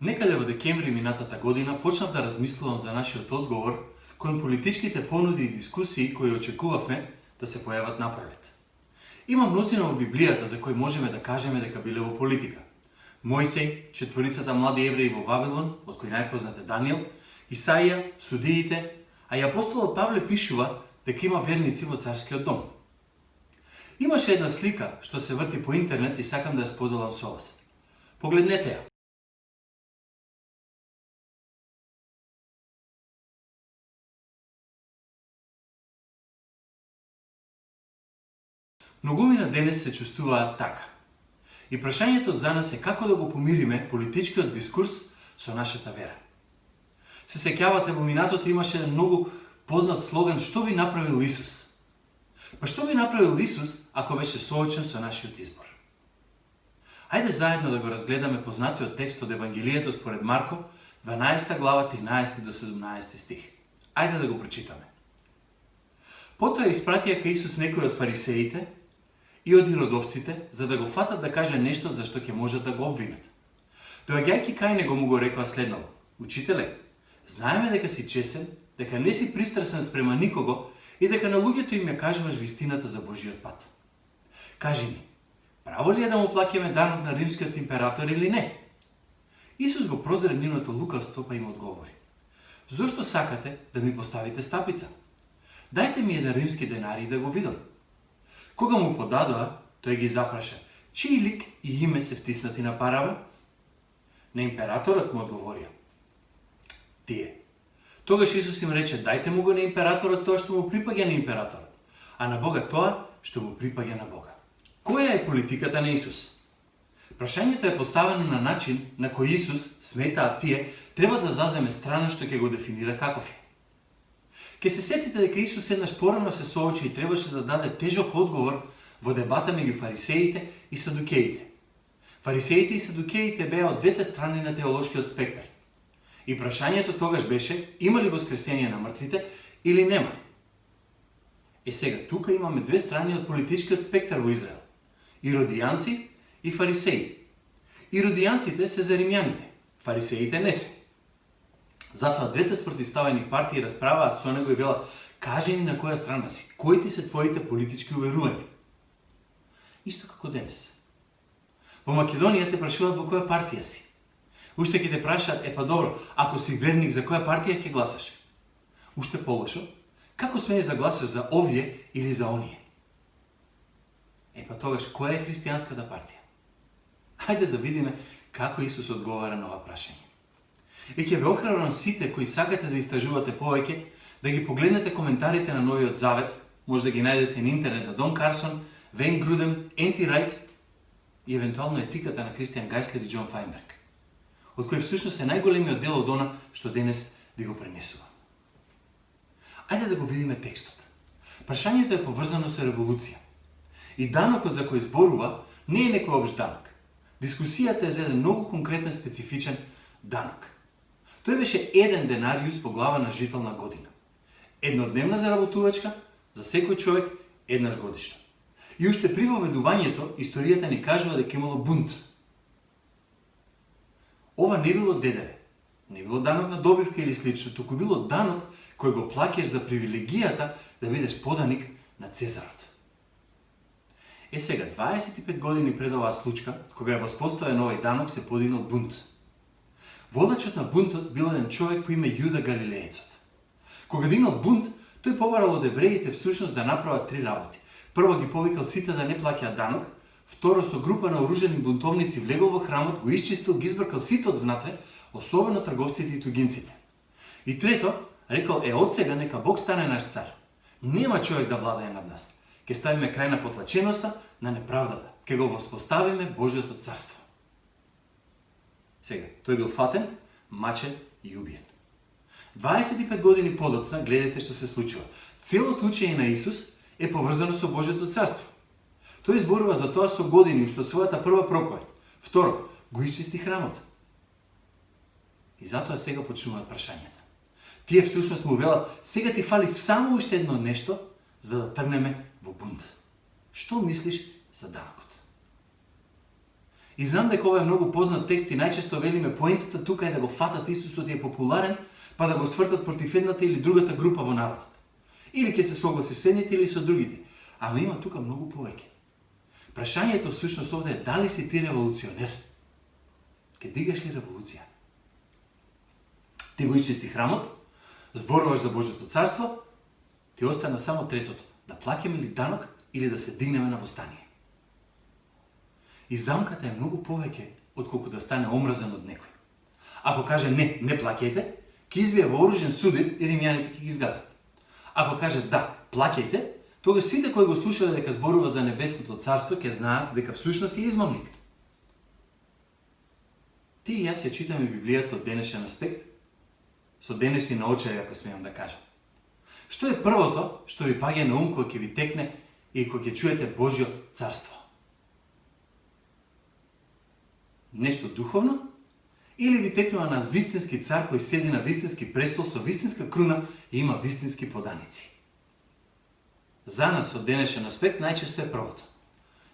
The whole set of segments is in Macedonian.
Некаде во декември минатата година почнав да размислувам за нашиот одговор кон политичките понуди и дискусии кои очекувавме да се појават напролет. Има мнозина во Библијата за кои можеме да кажеме дека биле во политика. Мојсей, четворицата млади евреи во Вавилон, од кои најпознат е Даниел, Исаија, судиите, а и апостолот Павле пишува дека има верници во царскиот дом. Имаше една слика што се врти по интернет и сакам да ја споделам со вас. Погледнете ја. Многумина денес се чувствуваат така. И прашањето за нас е како да го помириме политичкиот дискурс со нашата вера. Се сеќавате, во минатото имаше многу познат слоган "Што би направил Исус?" Па што би направил Исус ако беше соочен со нашиот избор? Ајде заедно да го разгледаме познатиот текст од Евангелието според Марко, 12 глава 13 до 17 стих. Ајде да го прочитаме. Потоа испратија кај Исус некои од фарисеите и од иродовците, за да го фатат да каже нешто за што ќе можат да го обвинат. Доаѓајќи кај него му го рекоа следново: "Учителе, знаеме дека си чесен, дека не си пристрасен спрема никого и дека на луѓето им ја кажуваш вистината за Божиот пат. Кажи ми, право ли е да му плаќаме данок на римскиот император или не?" Исус го прозре нивното лукавство па им одговори: "Зошто сакате да ми поставите стапица? Дајте ми еден римски денари да го видам." Кога му подадоа, тој ги запраша: "Чиј лик и име се втиснати на парава?" На императорот му одговорија: "Тие." Тогаш Исус им рече: "Дајте му го на императорот тоа што му припаѓа на императорот, а на Бога тоа што му припаѓа на Бога." Која е политиката на Исус? Прашањето е поставено на начин на кој Исус, сметаат тие, треба да заземе страна што ќе го дефинира каков е. Ке се сетите дека Исус еднаш порано се соочи и требаше да даде тежок одговор во дебата меѓу фарисеите и садукеите. Фарисеите и садукеите беа од двете страни на теолошкиот спектар. И прашањето тогаш беше: има ли воскресение на мртвите или нема? Сега, тука имаме две страни од политичкиот спектар во Израел: иродијанци и фарисеи. Иродијанците се за римјаните, фарисеите не се. Затоа двете спротивставени партии расправаат со него и велат: "Кажи ни на која страна си, кои ти се твоите политички уверувања?" Исто како денес. Во Македонија те прашуваат во која партија си. Уште ќе те прашаат: "Па добро, ако си верник, за која партија ќе гласаш?" Уште полошо: "Како смееш да гласаш за овие или за оние?" Па тогаш, која е христијанската партија? Хајде да видиме како Исус одговара на ова прашање. И ќе ве охрабрам сите кои сакате да истражувате повеќе, да ги погледнете коментарите на Новиот Завет, може да ги најдете на интернет на Дон Карсон, Вейн Грудем, Енти Райт и евентуално етиката на Кристијан Гајслер и Џон Фајнберг, од кој всушност е најголемиот дел од она што денес ви го пренесува. Ајде да го видиме текстот. Прашањето е поврзано со револуција. И данокот за кој зборува не е некој општ данок. Дискусијата е за еден многу конкретен специфичен данок. Тој беше 1 денариус по глава на жител на година. Еднодневна заработувачка за секој човек еднаш годишно. И уште при воведувањето, историјата ни кажува дека имало бунт. Ова не било ДДВ, не било данок на добивка или слично, туку било данок кој го плаќаш за привилегијата да бидеш поданик на Цезарот. Сега, 25 години пред оваа случка, кога е воспоставен овој данок, се подигнал бунт. Водачот на бунтот бил еден човек по име Јуда Галилеецот. Кога дигнал бунт, тој побарал од евреите всушност да направат 3 работи. Прво ги повикал сите да не плаќаат данок, второ со група на оружени бунтовници влегол во храмот, го исчистил, ги избркал сите од внатре, особено трговците и тугинците. И трето, рекол: "Од сега нека Бог стане наш цар. Нема човек да владее над нас. Ке ставиме крај на потлаченоста, на неправдата. Ке го воспоставиме Божиото царство." Сега, тој бил фатен, мачен и убиен. 25 години подоцна, гледате што се случува. Целото учење на Исус е поврзано со Божиото царство. Тој зборува за тоа со години, уште од својата прва проповед. Второ, го исчисти храмот. И затоа сега почнуваат прашањата. Тие всушност му велат: "Сега ти фали само уште едно нешто, за да тргнеме во бунт. Што мислиш за данокот?" И знам дека ова е многу познат текст и најчесто велиме поентата тука е да го фатат Исусот е популарен, па да го свртат против едната или другата група во народот. Или ќе се согласи со едните или со другите. Ама има тука многу повеќе. Прашањето всушност овде е дали си ти револуционер? Ке дигаш ли револуција? Ти го ичисти храмот, зборуваш за Божјото царство, ти остана само третото. Да плаќаме ли данок или да се дигнеме на востание. И замката е многу повеќе отколку да стане омразен од некој. Ако каже не плаќајте, ќе избие вооружен судир и римјаните ќе ги изгазат. Ако каже да, плаќајте, тогаш сите кои го слушале дека зборува за небесното царство ќе знаат дека всушност е измамник. Ти и јас ја читаме Библијата од денешен аспект, со денешни наочари, ако смеам да кажам. Што е првото што ви паѓа на ум кога ќе ви текне и кога ќе чуете Божјо царство? Нешто духовно? Или ви текнува на вистински цар кој седи на вистински престол со вистинска круна и има вистински поданици? За нас од денешен аспект најчесто е првото.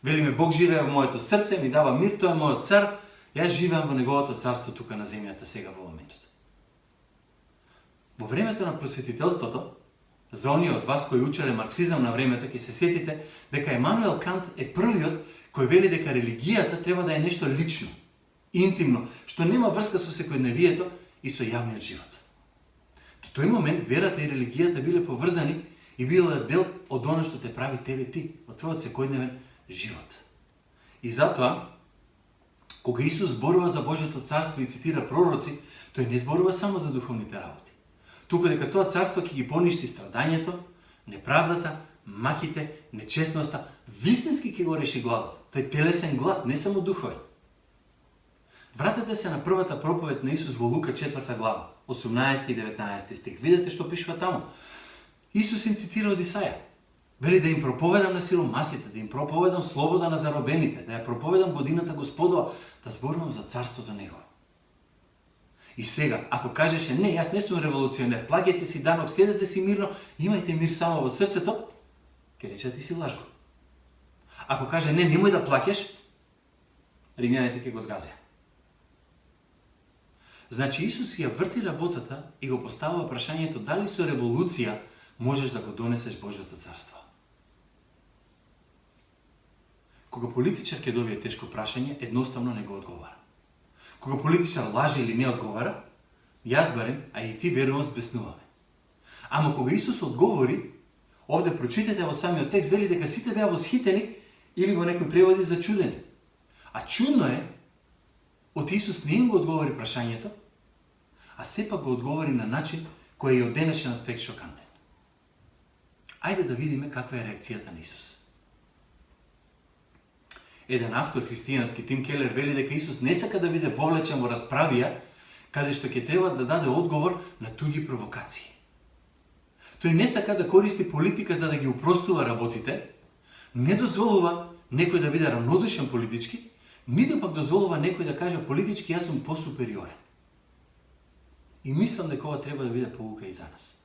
Велиме Бог живее во моето срце, ми дава мир, тој е мојот цар, јас живеам во неговото царство тука на земјата сега во моментот. Во времето на просветителството, за оние од вас кои учеле марксизам на времето, ќе се сетите дека Емануел Кант е првиот кој вели дека религијата треба да е нешто лично, интимно, што нема врска со секојдневието и со јавниот живот. До тој момент верата и религијата биле поврзани и биле дел од она што те прави тебе ти, од твојот секојдневен живот. И затоа, кога Исус зборува за Божјото царство и цитира пророци, тој не зборува само за духовните работи. Туку дека тоа царство ќе ги поништи страдањето, неправдата, маките, нечестноста, вистински ќе го реши гладот. Тој телесен глад, не само духовен. Вратете се на првата проповед на Исус во Лука 4 глава, 18 и 19 стих. Видете што пишува таму. Исус им цитира од Исаја. Вели да им проповедам на сиромасите, да им проповедам слобода на заробените, да ја проповедам годината Господова, да зборувам за царството Негово. И сега, ако кажеше не, јас не сум револуционер, плаќајте си данок, седете си мирно, имајте мир само во срцето, ќе рече ти си лажко. Ако каже не, немој да плаќаш, римјаните ќе го згазеа. Значи Исус ја врти работата и го поставува прашањето дали со револуција можеш да го донесеш Божјото царство. Кога политичар ќе добие тешко прашање, едноставно не го одговара. Кога политичар лаже или не одговара, јас барем, а и ти верувам збеснуваме. Ама кога Исус одговори, овде прочитате во самиот текст, вели дека сите беа восхитени или во некои преводи зачудени. А чудно е, од Исус не им го одговори прашањето, а сепак го одговори на начин кој е од денешен аспект шокантен. Ајде да видиме каква е реакцијата на Исус. Еден автор христијански, Тим Келер, вели дека Исус не сака да биде вовлечен во расправија, каде што ќе треба да даде одговор на туѓи провокации. Тој не сака да користи политика за да ги упростува работите, не дозволува некој да биде равнодушен политички, ниту пак дозволува некој да каже политички јас сум посупериорен. И мислам дека ова треба да биде поука и за нас.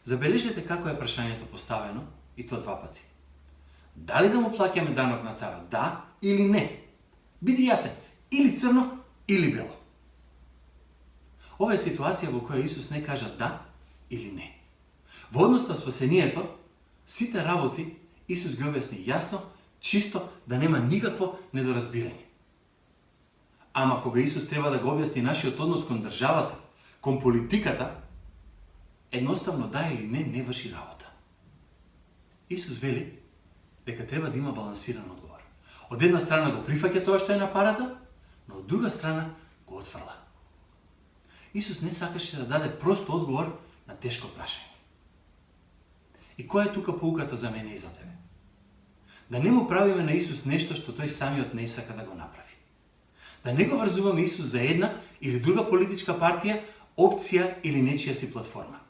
Забележете како е прашањето поставено, и то два пати. Дали да му плаќаме данок на царот? Да или не? Биди јасен, или црно, или бело. Ова е ситуација во која Исус не кажа да или не. Во однос на спасението, сите работи Исус ги објасни јасно, чисто, да нема никакво недоразбирање. Ама кога Исус треба да го објасни нашиот однос кон државата, кон политиката, едноставно да или не врши работа. Исус вели дека треба да има балансиран одговор. Од една страна го прифаќа тоа што е на парата, но од друга страна го отфрла. Исус не сакаше да даде прост одговор на тешко прашање. И која е тука поуката за мене и за тебе? Да не му правиме на Исус нешто што тој самиот не сака да го направи. Да не го врзуваме Исус за една или друга политичка партија, опција или нечија си платформа.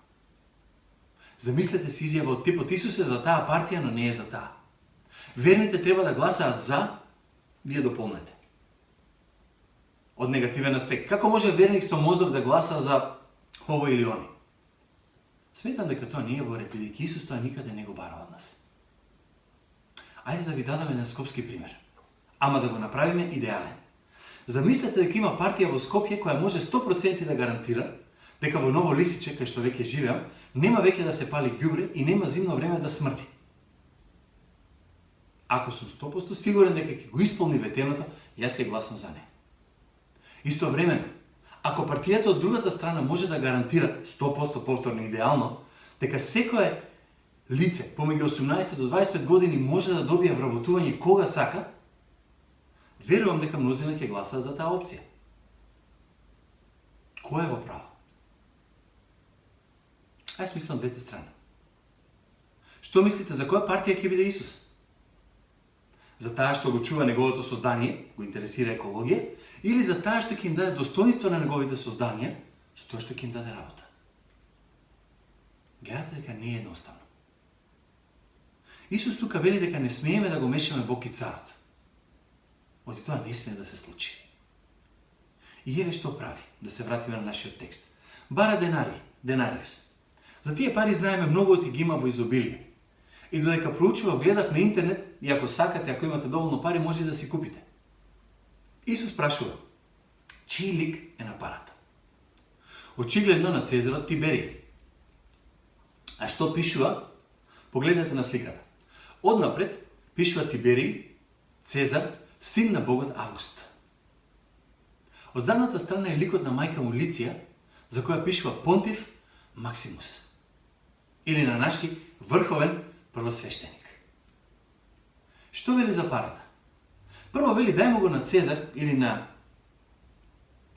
Замислете си изјава од типот Исус е за таа партија, но не е за таа. Верните треба да гласаат за, вие дополнете. Од негативен аспект. Како може верник со мозок да гласа за ово или они? Сметам дека тоа не е во ред, бидејќи Исус тоа никаде не го бара од нас. Ајде да ви дадам еден скопски пример. ама да го направиме идеален. Замислете дека има партија во Скопје која може 100% да гарантира дека во Ново Лисиче, кај што веќе живеам, нема веќе да се пали ѓубре и нема зимно време да смрти. Ако сум 100% сигурен дека ќе го исполни ветеното, јас ќе гласам за неа. Истовремено, ако партијата од другата страна може да гарантира 100% повторно идеално, дека секое лице помеѓу 18 до 25 години може да добие вработување кога сака, верувам дека мнозина ќе гласаат за таа опција. Кој е во право? Јас мислам двете страни. Што мислите за која партија ќе биде Исус? За таа што го чува неговото создание, го интересира екологија, или за таа што ќе им даде достоинство на неговите созданија, за тоа што ќе им даде работа? Гледате дека не е едноставно. Исус тука вели дека не смееме да го мешаме Бог и царот. Оти тоа не смее да се случи. И еве што прави, да се вратиме на нашиот текст. Бара денариус. За тие пари знаеме многу ги има во изобилие. И додека проучував, гледав на интернет, и ако сакате, ако имате доволно пари, може да си купите. Исус прашува, чиј лик е на парата? Очигледно на Цезарот Тиберија. А што пишува? Погледнете на сликата. Однапред пишува Тиберија, Цезар, син на богот Август. Од задната страна е ликот на мајка му Лиција, за која пишува Понтиф Максимус. Или на нашки врховен првосвештеник. Што вели за парата? Прво вели дај му го на Цезар или на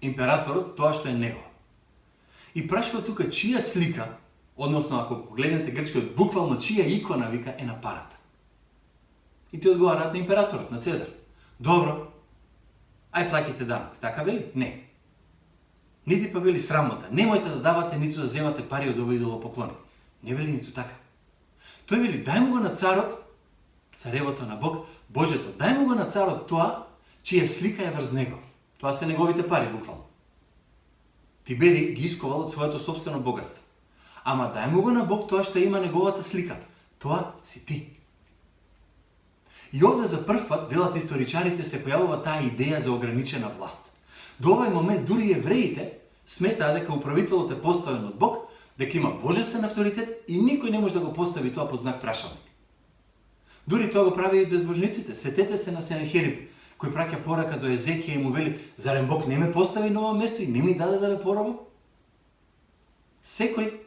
императорот тоа што е него. И прашува тука чија слика, односно ако погледнете грчкиот, буквално чија икона вика е на парата. И ти одговараат на императорот, на Цезар. Добро, ај плаќите данок, така вели? Не. Нити па вели срамота, немојте да давате ниту да земате пари од овој идолопоклоник. Не вели ниту така. Тој вели дај му го на царот, царевото на Бог, Божето, дај му го на царот тоа, чија слика е врз него. Тоа се неговите пари, буквално. Тибери ги исковал од своето собствено богатство. Ама дај му го на Бог тоа што има неговата слика. Тоа си ти. И овде за прв пат, велат историчарите, се појавува таа идеја за ограничена власт. До овој момент дури евреите сметаа дека управителот е поставен од Бог, дека има божествен авторитет и никој не може да го постави тоа под знак прашалник. Дури тоа го прави и безбожниците. Сетете се на Сенахериб, кој праќа порака до Езекија и му вели: зарем Бог не ме постави на ова место и не ми даде да ве поробам? Секој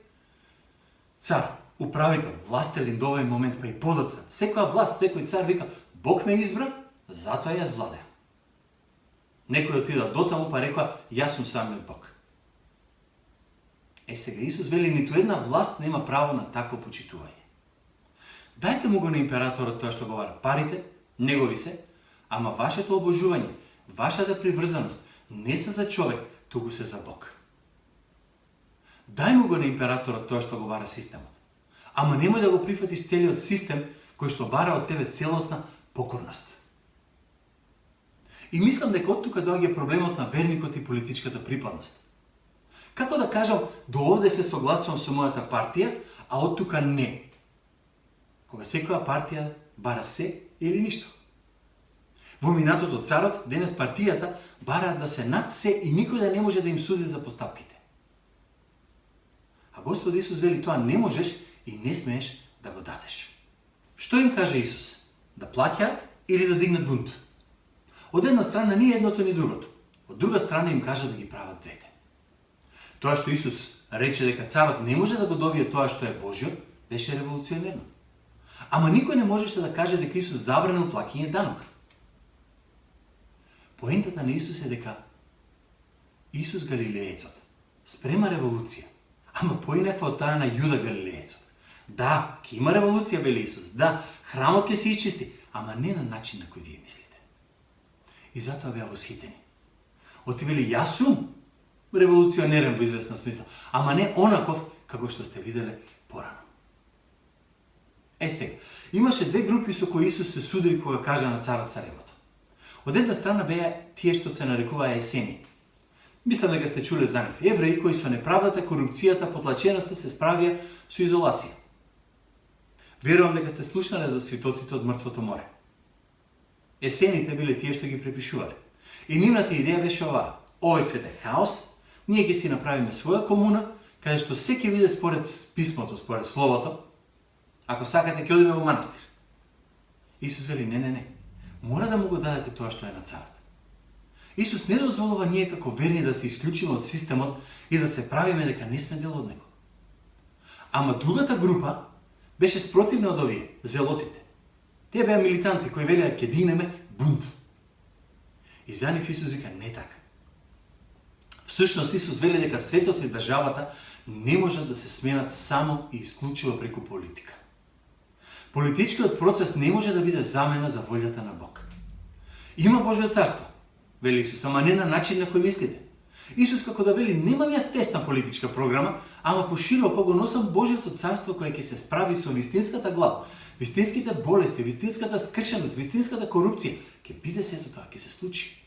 цар, управител, властелин до овој момент, па и подоцна, секоја власт, секој цар вика: Бог ме избра, затоа јас владеам. Некој отида до таму па рекоа: јас сум самиот Бог. Сега Исус вели ниту една власт нема право на такво почитување. Дајте му го на императорот тоа што говора. Парите, негови се, ама вашето обожување, вашата приврзаност не се за човек, туку се за Бог. Дај му го на императорот тоа што го бара системот. Ама немој да го прифатиш целиот систем кој што бара од тебе целосна покорност. И мислам дека од тука доаѓа проблемот на верникот и политичката припадност. Како да кажам, до овде се согласувам со мојата партија, а од тука не. Кога секоја партија бара се или ништо. Во минатото царот, денес партијата бара да се над се и никој да не може да им суди за постапките. А Господ Исус вели тоа не можеш и не смееш да го дадеш. Што им каже Исус? Да плаќаат или да дигнат бунт? Од една страна ни едното ни другото. Од друга страна им кажа да ги прават двете. Тоа што Исус рече дека царот не може да го добие тоа што е Божјо, беше револуционерно. Ама никој не можеше да каже дека Исус забранил плаќање данок. Поентата на Исус е дека Исус Галилеецот спрема револуција, ама поинаква од таа на Јуда Галилеецот. Да, ќе има револуција, вели Исус. Да, храмот ќе се исчисти, ама не на начин на кој вие мислите. И затоа беа восхитени. Оти вели, јас сум револуционерен во известна смисла, ама не онаков како што сте виделе порано. Сега, имаше две групи со кои Исус се судри кога кажа на царот царевото. Од една страна беа тие што се нарекуваа есени. Мислам дека сте чуле за нив. Евреи кои со неправдата, корупцијата, потлаченоста се справија со изолација. Верувам дека сте слушнале за свитоците од Мртвото море. Есените биле тие што ги препишувале. И нивната идеја беше оваа: овој свет е хаос, ние ќе си направиме своја комуна, каде што се ќе биде според писмото, според словото. Ако сакате, ќе одиме во манастир. Исус вели: не. Мора да му го дадете тоа што е на царот. Исус не дозволува ние како верни да се исклучиме од системот и да се правиме дека не сме дел од него. Ама другата група беше спротивна од овие, зелотите. Тие беа милитанти кои велеа ќе дигнеме бунт. И за нив Исус вика: не така. Всушност Исус вели дека светот и државата не можат да се сменат само и исклучиво преку политика. Политичкиот процес не може да биде замена за волјата на Бог. Има Божјо царство, вели Исус, ама не на начин на кој мислите. Исус како да вели: немам јас тесна политичка програма, ама пошироко го носам Божјото царство кое ќе се справи со вистинската глад, вистинските болести, вистинската скршеност, вистинската корупција. Ќе биде сето тоа, ќе се случи.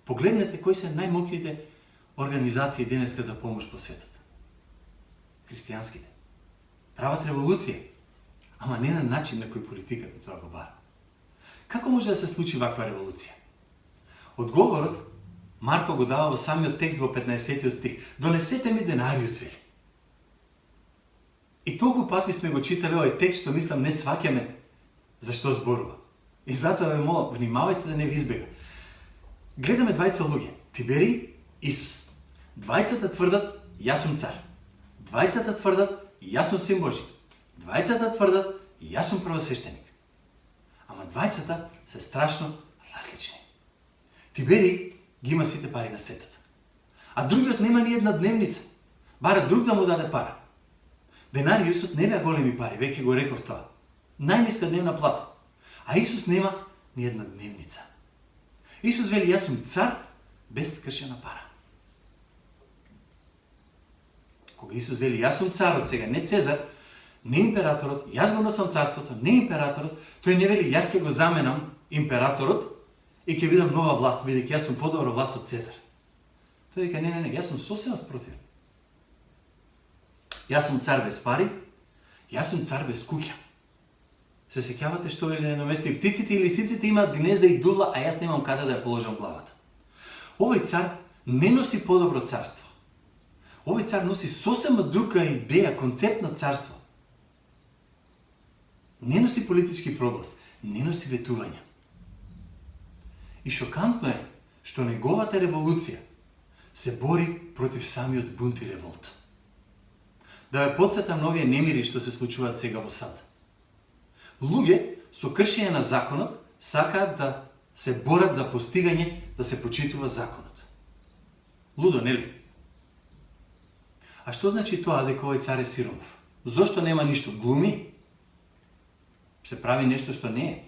Погледнете кои се најмокните организации денеска за помош по светот. Христијанските. Прават револуција, ама не на начин на кој политиката тоа го бара. Како може да се случи ваква револуција? Одговорот Марко го дава во самиот текст во 15 стих. Донесете ми денариус, вели. И толку пати сме го читали овој текст што мислам не сваќаме зашто зборува. И затоа ве молам, внимавајте да не ви избега. Гледаме двајца луѓе, Тибери и Исус. Двајцата тврдат: јас сум цар. Двајцата тврдат: јас сум син Божи. Двајцата тврдат: јас сум првосвештеник. Ама двајцата се страшно различни. Тибери ги има сите пари на светот. А другиот нема ни една дневница. Бара друг да му даде пара. Денариусот не беа големи пари, веќе го реков тоа. Најниска дневна плата. А Исус нема ни една дневница. Исус вели: јас сум цар без скршена пара. Кога Исус вели: јас сум царот, сега не Цезар, не императорот, јас го носам царството, не императорот, тој не вели: јас ќе го заменам императорот и ќе бидам нова власт, бидејќи јас сум подобра власт од Цезар. Тој вика: не, јас сум сосема спротивен. Јас сум цар без пари, јас сум цар без куќа. Се сеќавате што вели на едно место: и птиците и лисиците имаат гнезда и дудла, а јас немам каде да ја положам главата. Овој цар не носи подобро царство. Овој цар носи сосема друга идеја, концепт на царство. Не носи политички проглас, не носи ветувања. И шокантно е што неговата револуција се бори против самиот бунт и револт. Да ве потсетам на овие немири што се случуваат сега во САД. Луѓе со кршење на законот сакаат да се борат за постигање да се почитува законот. Лудо, нели? А што значи тоа дека овој цар е сиромав? Зошто нема ништо? Глуми? Се прави нешто што не е.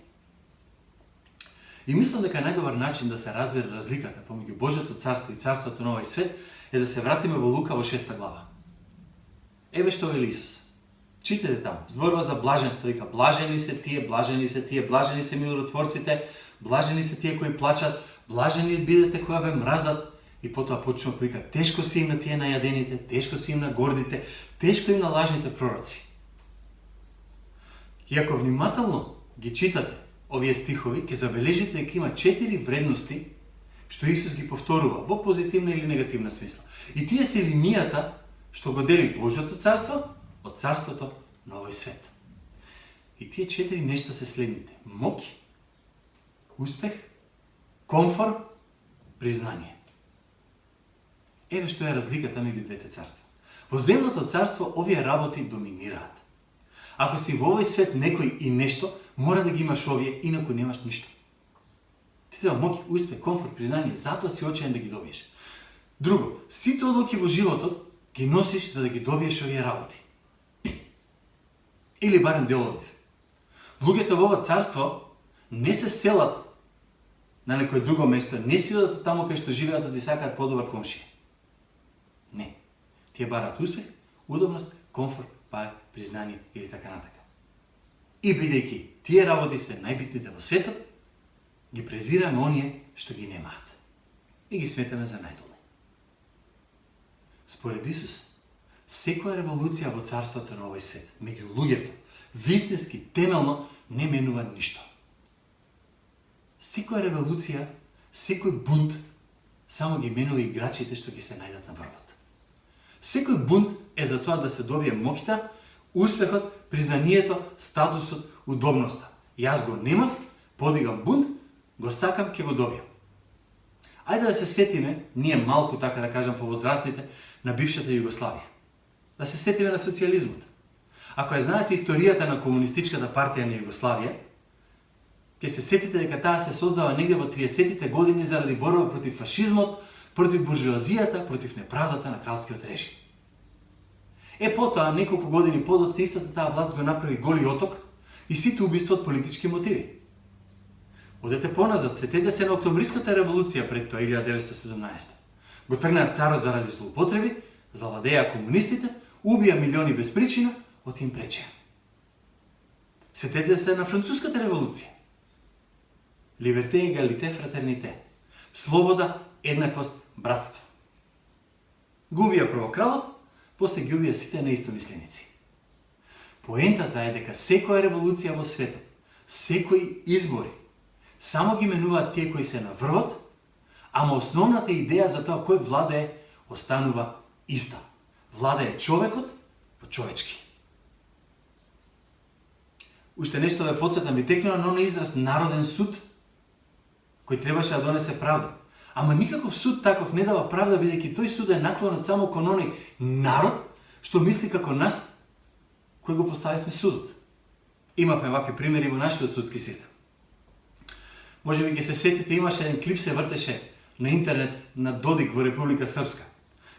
И мислам дека најдобар начин да се разбере разликата помеѓу Божјото царство и царството на овој свет е да се вратиме во Лука во 6 глава. Еве што вели Исус. Читате таму, зборува за блаженство, вика: блажени се тие, блажени се миротворците, блажени се тие кои плачат, блажени бидете кога ве мразат. И потоа почнува вика: тешко се им на тие најадените, тешко се им на гордите, тешко им на лажните пророци. И ако внимателно ги читате овие стихови, ќе забележите дека има 4 вредности што Исус ги повторува во позитивна или негативна смисла. И тие се линијата што го дели Божјото царство од царството на овој свет. И тие 4 нешта се следните: моќ, успех, комфор, признание. Еве што е разликата меѓу двете царства. Во земното царство овие работи доминираат. Ако си во овој свет некој и нешто, мора да ги имаш овие, инаку немаш ништо. Ти треба моќ, успех, комфорт, признание, затоа си очаен да ги добиеш. Друго, сите одлуки во животот ги носиш за да ги добиеш овие работи. Или барем дел од нив. Луѓето во ова царство не се селат на некој друго место, не си одат таму кај што живеат и сакаат подобар комшија. Не. Тие бараат успех, удобност, комфорт, пари, признание или така натака. И бидејќи тие работи се најбитните во светот, ги презираме оние што ги немаат. И ги сметаме за најдолни. Според Исус, секоја револуција во царството на овој свет, меѓу луѓето, вистински, темелно, не менува ништо. Секоја револуција, секој бунт, само ги менува играчите што ќе се најдат на врвот. Секој бунт е за тоа да се добие моќта, успехот, признанието, статусот, удобноста. Јас го немав, подигам бунт, го сакам, ќе го добијам. Ајде да се сетиме, ние малку така да кажам повозрастните, на бившата Југославија. Да се сетиме на социјализмот. Ако ја знаете историјата на комунистичката партија на Југославија, ќе се сетите дека таа се создава негде во 30-тите години заради борба против фашизмот, против буржуазијата, против неправдата на кралскиот режим. Потоа, неколку години подоцна, истата таа власт го направи Голи оток и сите убиства од политички мотиви. Одете поназад, сетете се на Октомвриската револуција пред тоа 1917. Го тргнаа царот заради злоупотреби, завладеа комунистите, убија милиони без причина, од им пречеа. Сетете се на Француската револуција. Либерте, егалите, фратерните. Слобода, еднаквост, братство. Го убија прво кралот, после ги убија сите неистомисленици. Поентата е дека секоја револуција во светот, секои избори, само ги менуваат тие кои се на врвот, ама основната идеја за тоа кој владее останува иста. Владее човекот по-човечки. Уште нешто ве потсетам, ви текнува на оној израз народен суд, кој требаше да донесе правда. Ама никаков суд таков не дава правда, бидејќи тој суд е наклонет само кон оној народ, што мисли како нас, кој го поставивме судот. Имавме вакви примери во нашиот судски систем. Може би ги се сетите, имаше еден клип се вртеше на интернет на Додик во Република Српска,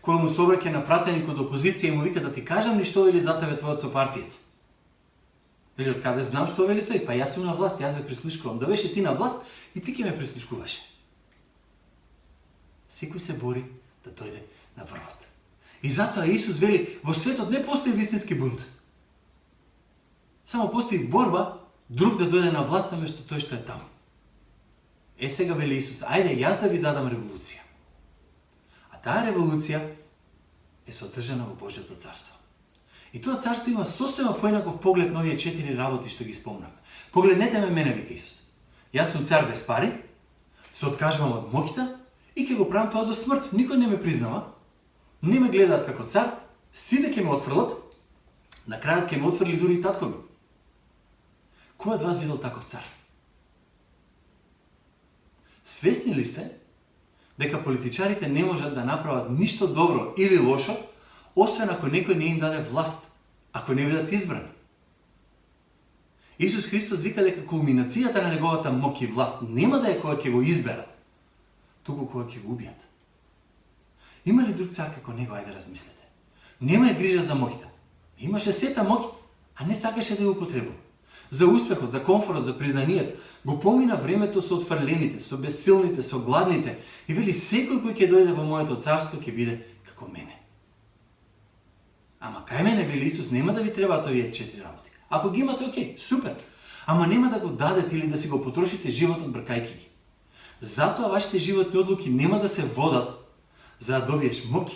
кој му се обраќа на пратеник од опозиција и му вика да ти кажам ли што вели за тебе твојот сопартиец. Вели, од каде знам што вели тој? Па јас сум на власт, јас ве прислушкувам. Да беше ти на власт и ти ќе ме прислушкуваше. Секој се бори да дојде на врвот. И затоа Исус вели, во светот не постои вистински бунт. Само постои борба друг да дојде на власт наместо тој што е таму. Сега вели Исус, ајде јас да ви дадам револуција. А таа револуција е содржана во Божјото царство. И тоа царство има сосема поинаков поглед на овие 4 работи што ги спомнав. Погледнете ме мене, вика Исус. Јас сум цар без пари, се откажувам од моќта и ќе го правам тоа до смрт. Никој не ме признава, не ме гледаат како цар, сите ќе ме отфрлат, на крајот ќе ме отфрли дури и татко ми. Кој од вас видел таков цар? Свесни ли сте дека политичарите не можат да направат ништо добро или лошо, освен ако некој не им даде власт, ако не бидат избрани? Исус Христос вика дека кулминацијата на неговата моќ и власт нема да е кога ќе го изберат, туку кога ќе го убијат. Има ли друг цар како него, ајде размислете? Нема е грижа за моќта. Имаше сета моќ, а не сакаше да ја употребува. За успехот, за комфорот, за признанието, го помина времето со отфрлените, со безсилните, со гладните и вели секој кој ќе дојде во моето царство ќе биде како мене. Ама кај мене, вели Исус, нема да ви требаат овие 4 работи. Ако ги имате, окей, супер. Ама нема да го дадете или да си го потрошите животот бркајки ги. Затоа вашите животни одлуки нема да се водат за да добиеш моќ,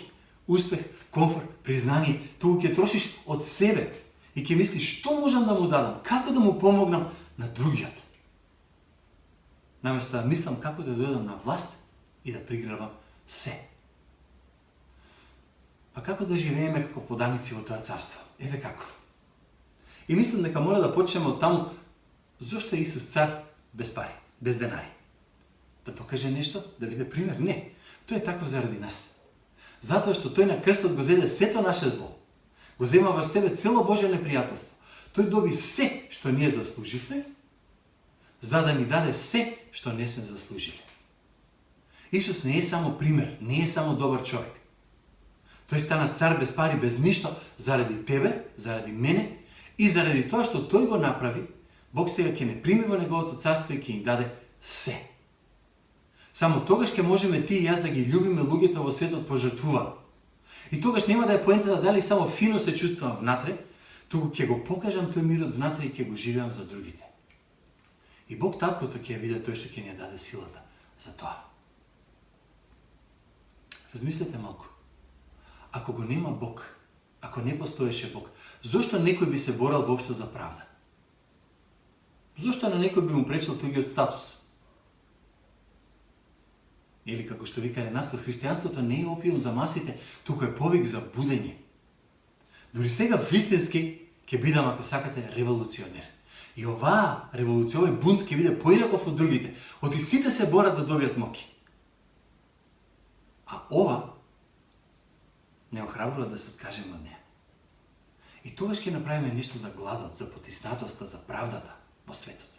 успех, комфорт, признание, туку ќе трошиш од себе и ќе мислиш што можам да му дадам, како да му помогнам на другиот. Наместо да мислам како да дојдам на власт и да приграбам се. Па како да живееме како поданици во тоа царство? Еве како. И мислам дека мора да почнеме од таму зошто е Исус цар без пари, без денари. Да докаже нешто, да биде пример? Не. Тој е таков заради нас. Затоа што тој на крстот го зеде сето наше зло. Го зема во себе цело Божјо непријателство. Тој доби се што ние заслуживме, за да ни даде се што не сме заслужили. Исус не е само пример, не е само добар човек. Тој стана цар без пари, без ништо, заради тебе, заради мене и заради тоа што тој го направи, Бог сега ќе не прими во неговото царство и ќе ни даде се. Само тогаш ќе можеме ти и јас да ги љубиме луѓето во светот пожртвувано. И тогаш нема да е поентата дали само фино се чувствувам внатре, туку ќе го покажам тој мирот внатре и ќе го живеам за другите. И Бог таткото ќе види тој што ќе ни даде силата за тоа. Размислете малку. Ако го нема Бог, ако не постоеше Бог, зошто некој би се борел воопшто за правда? Зошто на некој би му пречил тој од статус? Или како што вика еден автор, христијанството не е опиум за масите, туку е повик за будење. Дури сега вистински ќе бидам, ако сакате, револуционер. И оваа револуција, овој бунт ќе биде поинаков од другите. Оти сите се борат да добијат моки. А ова не охрабрува да се откажеме од неја. И тогаш ќе направиме нешто за гладот, за потиснатоста, за правдата во светот.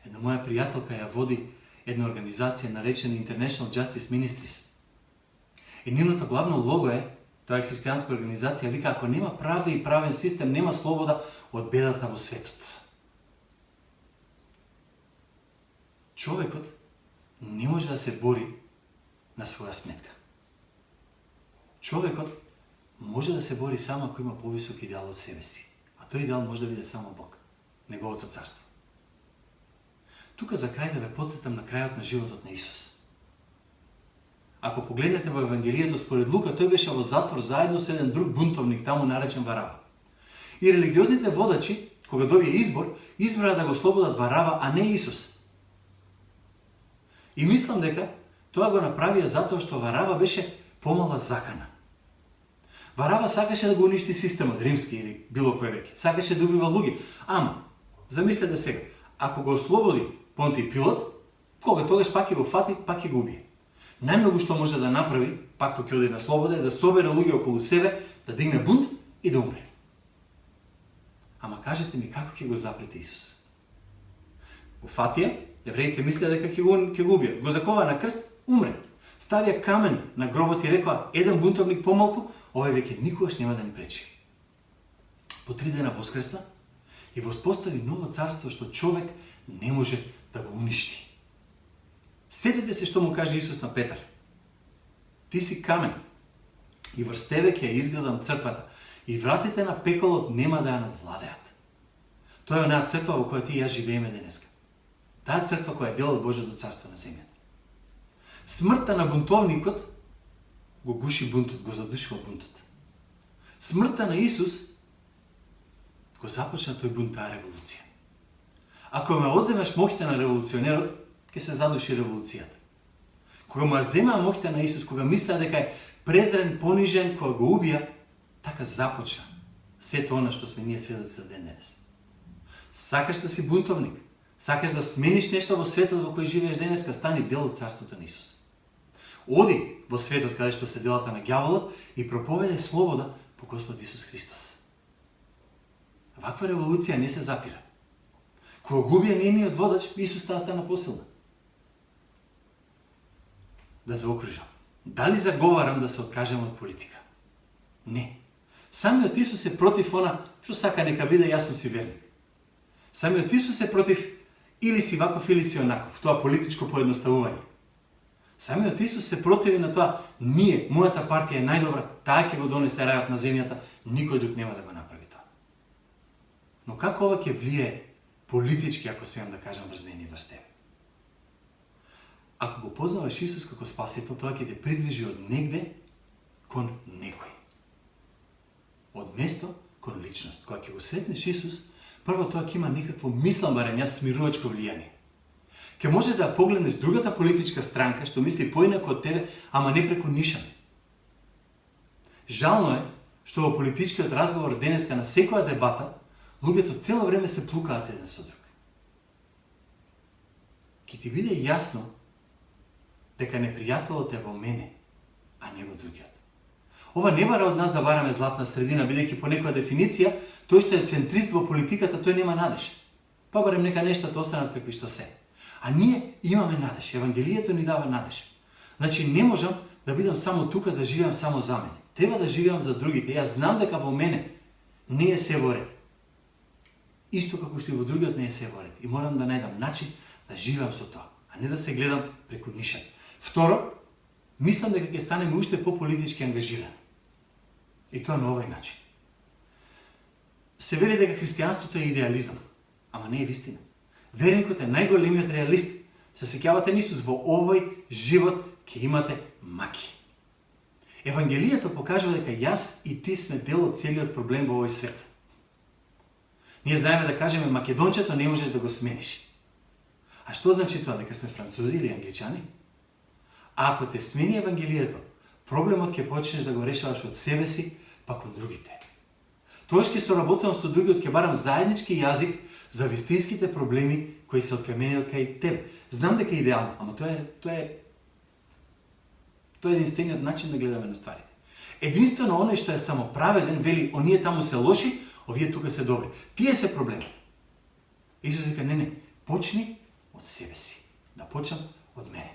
Една моја пријателка ја води една организација наречена International Justice Ministries. И нивното главно лого е, тоа е христијанска организација, вика, ако нема правда и правен систем, нема слобода од бедата во светот. Човекот не може да се бори на своја сметка. Човекот може да се бори само ако има повисок идеал од себе си. А тој идеал може да биде само Бог, Неговото царство. Тука за крај да ве подсетам на крајот на животот на Исус. Ако погледнете во Евангелието според Лука, тој беше во затвор заедно со еден друг бунтовник, таму наречен Варава. И религиозните водачи, кога добија избор, избраа да го слободат Варава, а не Исус. И мислам дека тоа го направија затоа што Варава беше помала закана. Варава сакаше да го уништи системот, римски или било кој веќе. Сакаше да убива луѓе. Ама, замислете сега, ако го ослободи Понтиј Пилат, кога тогаш пак ќе го фати, пак ќе го убие. Најмногу што може да направи, пак кога ќе оди на слобода, е да собере луѓе околу себе, да дигне бунт и да умре. Ама кажете ми како ќе го заплете Исус? Го фатија, евреите мислеа дека ќе го убијат. Го закова на крст, умре. Ставија камен на гробот и рекоа, еден бунтовник помалку, овој веќе никогаш нема да ни пречи. По 3 дена воскресна и воспостави ново царство што човек не може да го уништи. Сетете се што му каже Исус на Петар. Ти си камен и врз тебе ќе ја изградам црквата и вратите на пеколот нема да ја надвладеат. Тоа е онаа црква во која ти и јас живееме денеска. Таа црква која е дел од Божјото царство на земјата. Смртта на бунтовникот го гуши бунтот, го задушува бунтот. Смртта на Исус го започна тој бунт, таа револуција. Ако ме одземеш моќта на револуционерот, ќе се задуши револуцијата. Кога му ја земаа моќта на Исус, кога мислеа дека е презрен, понижен, кога го убија, така започна сето она што сме ние сведоци до ден денес. Сакаш да си бунтовник, сакаш да смениш нешто во светот во кој живееш денеска, стани дел од царството на Исус. Оди во светот каде што се делата на ѓаволот и проповедај слобода по Господ Исус Христос. Ваква револуција не се запира. Кога го убија нивниот водач, Исус таа стана посилна. Да заокружам. Дали заговарам да се откажем од политика? Не. Самиот Исус е против она што сака нека биде јасно си верник. Самиот Исус е против или си ваков или си онаков, тоа политичко поедноставување. Самиот Исус се противи на тоа, ние, мојата партија е најдобра, таа ќе го донесе рајот на земјата, никој друг нема да го направи тоа. Но како ова ќе влие политички, ако смеам да кажам, врз мене и врз тебе? Ако го познаваш Исус како Спасител, тоа ќе те придвижи од негде кон некој. Од место кон личност. Кога ќе го сретнеш Исус, прво тоа ќе има некакво, мислам барем јас, смирувачко влијание. Ке можеш да погледнеш другата политичка странка што мисли поинако од тебе, ама не преку нишане. Жално е што во политичкиот разговор денеска на секоја дебата луѓето цело време се плукаат еден со друг. Ке ти биде јасно дека непријателот е во мене, а не во другиот. Ова не бара од нас да бараме златна средина, бидејќи по некоја дефиниција, тој што е центрист во политиката, тој нема надеж. Па барем нека нештата останат какви што се. А ние имаме надеж. Евангелието ни дава надеж. Значи не можам да бидам само тука, да живеам само за мене. Треба да живеам за другите. Јас знам дека во мене не е се во ред. Исто како што и во другиот не е се во ред. И морам да најдам начин да живеам со тоа, а не да се гледам преку нишан. Второ, мислам дека ќе станеме уште по-политички ангажирани. И тоа на овој начин. Се вели дека христијанството е идеализам, ама не е вистина. Верникот е најголемиот реалист. Се сеќавате на Исус, во овој живот ќе имате маки. Евангелието покажува дека јас и ти сме дел од целиот проблем во овој свет. Ние знаеме да кажеме македончето не можеш да го смениш. А што што значи тоа, дека сме французи или англичани? А ако те смени Евангелието, проблемот ќе почнеш да го решаваш од себе си, па кон другите. Тогаш ќе соработувам со другиот, ќе барам заеднички јазик за вистинските проблеми кои се од кај мене и од кај тебе. Знам дека е идеално, ама тоа е единствениот начин да гледаме на стварите. Единствено оној што е самоправеден вели оние таму се лоши, овие тука се добри. Тие се проблемот. Исус вика не, почни од себе си. Да почнам од мене.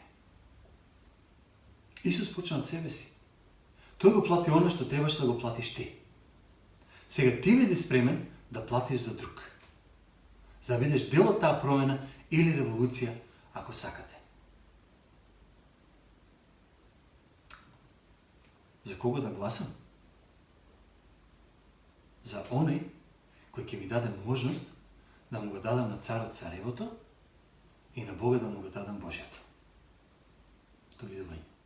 Исус почна од себе си. Тој го плати оно што требаше да го платиш ти. Сега ти биди спремен да платиш за друг. За да бидеш дел од таа промена или револуција, ако сакате. За кого да гласам? За оној кој ќе ми даде можност да му го дадам на царот царевото и на Бога да му го дадам Божјето. Довидување.